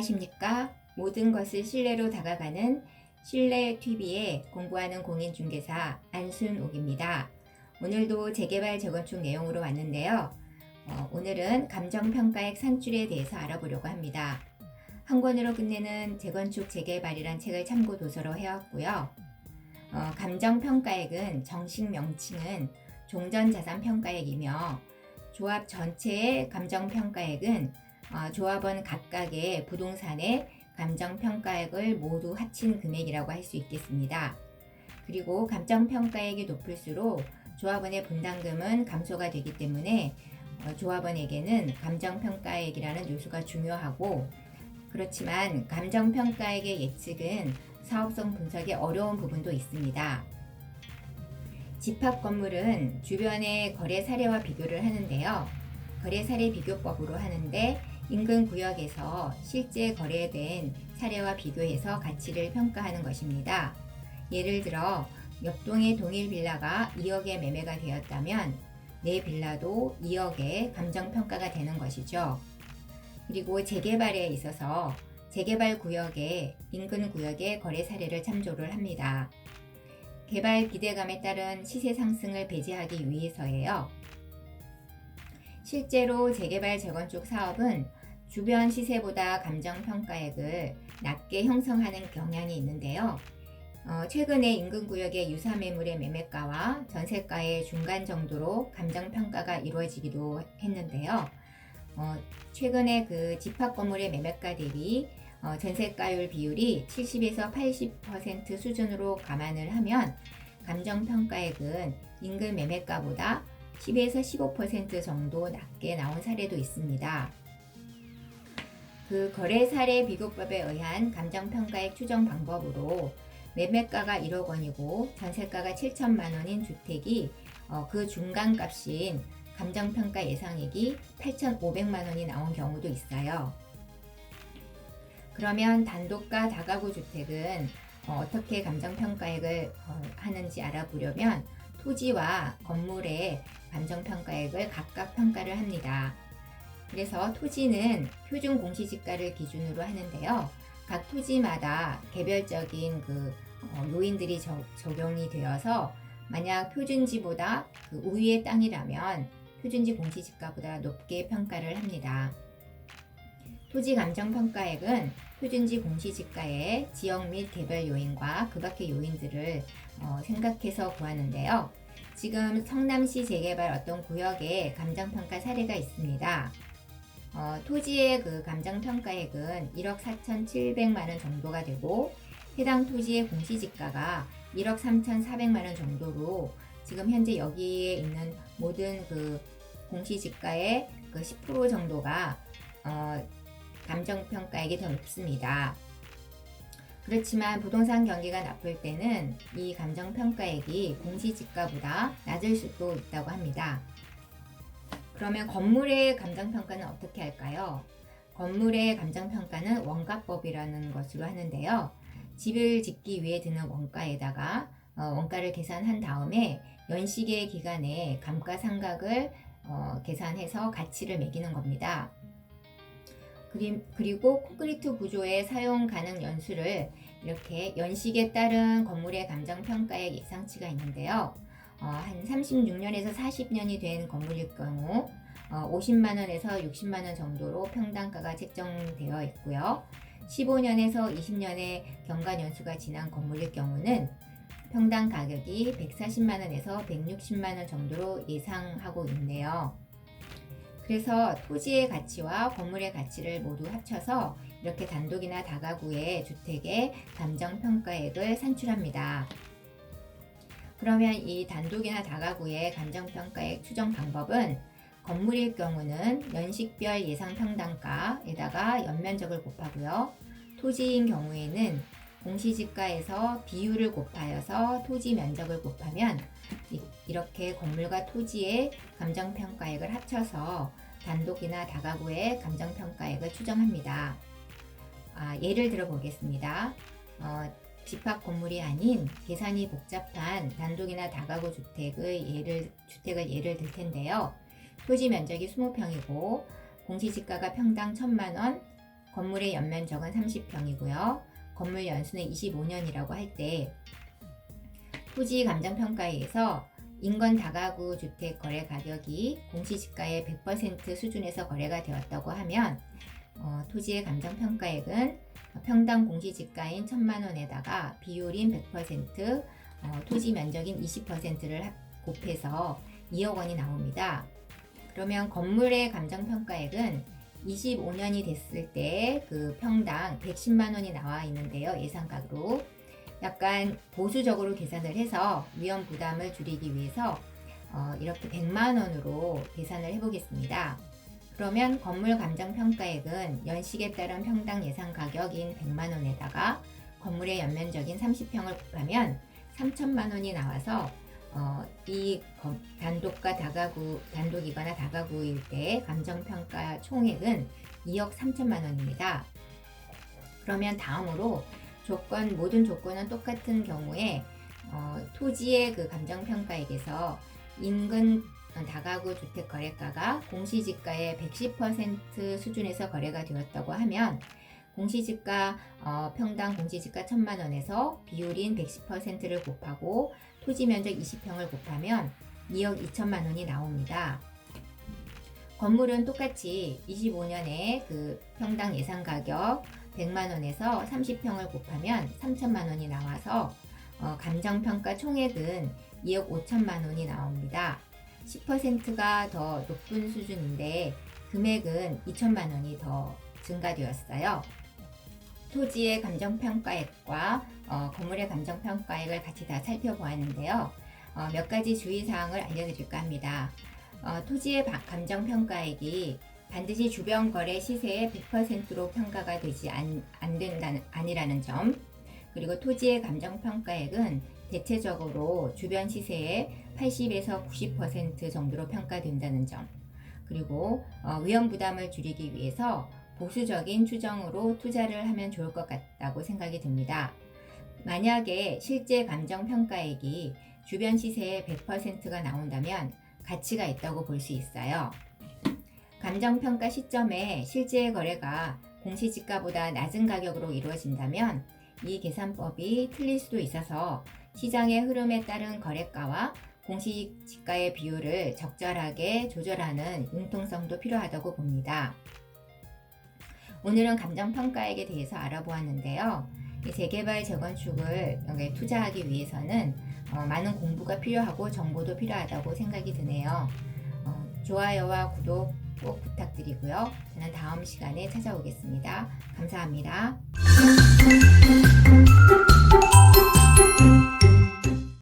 안녕하십니까? 모든 것을 신뢰로 다가가는 신뢰TV에 공부하는 공인중개사 안순옥입니다. 오늘도 재개발 재건축 내용으로 왔는데요. 오늘은 감정평가액 산출에 대해서 알아보려고 합니다. 한 권으로 끝내는 재건축 재개발이란 책을 참고 도서로 해왔고요. 감정평가액은 정식 명칭은 종전자산평가액이며 조합 전체의 감정평가액은 조합원 각각의 부동산의 감정평가액을 모두 합친 금액이라고 할 수 있겠습니다. 그리고 감정평가액이 높을수록 조합원의 분담금은 감소가 되기 때문에 조합원에게는 감정평가액이라는 요소가 중요하고, 그렇지만 감정평가액의 예측은 사업성 분석이 어려운 부분도 있습니다. 집합 건물은 주변의 거래 사례와 비교를 하는데요. 거래 사례 비교법으로 하는데 인근 구역에서 실제 거래된 사례와 비교해서 가치를 평가하는 것입니다. 예를 들어 옆동의 동일 빌라가 2억에 매매가 되었다면 내 빌라도 2억에 감정평가가 되는 것이죠. 그리고 재개발에 있어서 재개발 구역의 인근 구역의 거래 사례를 참조를 합니다. 개발 기대감에 따른 시세 상승을 배제하기 위해서예요. 실제로 재개발 재건축 사업은 주변 시세보다 감정평가액을 낮게 형성하는 경향이 있는데요. 최근에 인근 구역의 유사 매물의 매매가와 전세가의 중간 정도로 감정평가가 이루어지기도 했는데요. 최근에 그 집합 건물의 매매가 대비 전세가율 비율이 70에서 80% 수준으로 감안을 하면 감정평가액은 인근 매매가보다 10에서 15% 정도 낮게 나온 사례도 있습니다. 그 거래 사례 비교법에 의한 감정평가액 추정 방법으로 매매가가 1억 원이고 전세가가 7천만 원인 주택이 그 중간값인 감정평가 예상액이 8,500만 원이 나온 경우도 있어요. 그러면 단독가 다가구 주택은 어떻게 감정평가액을 하는지 알아보려면 토지와 건물의 감정평가액을 각각 평가를 합니다. 그래서 토지는 표준 공시지가를 기준으로 하는데요. 각 토지마다 개별적인 요인들이 적용이 되어서 만약 표준지보다 그 우위의 땅이라면 표준지 공시지가보다 높게 평가를 합니다. 토지 감정평가액은 표준지 공시지가의 지역 및 개별 요인과 그 밖의 요인들을 생각해서 구하는데요. 지금 성남시 재개발 어떤 구역에 감정평가 사례가 있습니다. 토지의 그 감정평가액은 1억 4,700만 원 정도가 되고 해당 토지의 공시지가가 1억 3,400만 원 정도로 지금 현재 여기에 있는 모든 그 공시지가의 그 10% 정도가 감정평가액이 더 높습니다. 그렇지만 부동산 경기가 나쁠 때는 이 감정평가액이 공시지가보다 낮을 수도 있다고 합니다. 그러면 건물의 감정평가는 어떻게 할까요? 건물의 감정평가는 원가법이라는 것으로 하는데요. 집을 짓기 위해 드는 원가에다가 원가를 계산한 다음에 연식의 기간에 감가상각을 계산해서 가치를 매기는 겁니다. 그리고 콘크리트 구조의 사용 가능 연수를 이렇게 연식에 따른 건물의 감정평가액 예상치가 있는데요. 한 36년에서 40년이 된 건물일 경우 50만원에서 60만원 정도로 평당가가 책정되어 있고요. 15년에서 20년의 경과 연수가 지난 건물일 경우는 평당 가격이 140만원에서 160만원 정도로 예상하고 있네요. 그래서 토지의 가치와 건물의 가치를 모두 합쳐서 이렇게 단독이나 다가구의 주택의 감정평가액을 산출합니다. 그러면 이 단독이나 다가구의 감정평가액 추정 방법은 건물일 경우는 연식별 예상평당가에다가 연면적을 곱하고요. 토지인 경우에는 공시지가에서 비율을 곱하여서 토지 면적을 곱하면 이렇게 건물과 토지의 감정평가액을 합쳐서 단독이나 다가구의 감정평가액을 추정합니다. 예를 들어 보겠습니다. 집합 건물이 아닌 계산이 복잡한 단독이나 다가구 주택을 예를 들 텐데요. 토지 면적이 20평이고 공시지가가 평당 1,000만 원, 건물의 연면적은 30평이고요. 건물 연수는 25년이라고 할 때 토지 감정평가에 의해서 인건 다가구 주택 거래 가격이 공시지가의 100% 수준에서 거래가 되었다고 하면 토지의 감정평가액은 평당 공시지가인 1,000만 원에다가 비율인 100%, 토지 면적인 20%를 곱해서 2억 원이 나옵니다. 그러면 건물의 감정평가액은 25년이 됐을 때 그 평당 110만 원이 나와 있는데요. 예상가로 약간 보수적으로 계산을 해서 위험 부담을 줄이기 위해서 이렇게 100만 원으로 계산을 해보겠습니다. 그러면 건물 감정평가액은 연식에 따른 평당 예상 가격인 100만 원에다가 건물의 연면적인 30평을 곱하면 3천만 원이 나와서 이 단독이거나 다가구일 때 감정평가 총액은 2억 3천만 원입니다. 그러면 다음으로 모든 조건은 똑같은 경우에 토지의 그 감정평가액에서 인근 다가구 주택 거래가가 공시지가의 110% 수준에서 거래가 되었다고 하면 공시지가 평당 공시지가 1,000만 원에서 비율인 110%를 곱하고 토지 면적 20평을 곱하면 2억 2천만 원이 나옵니다. 건물은 똑같이 25년에 그 평당 예상 가격 100만 원에서 30평을 곱하면 3천만 원이 나와서 감정평가 총액은 2억 5천만 원이 나옵니다. 10%가 더 높은 수준인데 금액은 2천만 원이 더 증가되었어요. 토지의 감정평가액과 건물의 감정평가액을 같이 다 살펴보았는데요. 몇 가지 주의사항을 알려드릴까 합니다. 토지의 감정평가액이 반드시 주변 거래 시세의 100%로 평가가 되지 아니라는 점, 그리고 토지의 감정평가액은 대체적으로 주변 시세의 80에서 90% 정도로 평가된다는 점, 그리고 위험 부담을 줄이기 위해서 보수적인 추정으로 투자를 하면 좋을 것 같다고 생각이 듭니다. 만약에 실제 감정평가액이 주변 시세의 100%가 나온다면 가치가 있다고 볼 수 있어요. 감정평가 시점에 실제 거래가 공시지가보다 낮은 가격으로 이루어진다면 이 계산법이 틀릴 수도 있어서 시장의 흐름에 따른 거래가와 공시지가의 비율을 적절하게 조절하는 융통성도 필요하다고 봅니다. 오늘은 감정평가액에 대해서 알아보았는데요. 재개발 재건축을 여기에 투자하기 위해서는 많은 공부가 필요하고 정보도 필요하다고 생각이 드네요. 좋아요와 구독 꼭 부탁드리고요. 저는 다음 시간에 찾아오겠습니다. 감사합니다.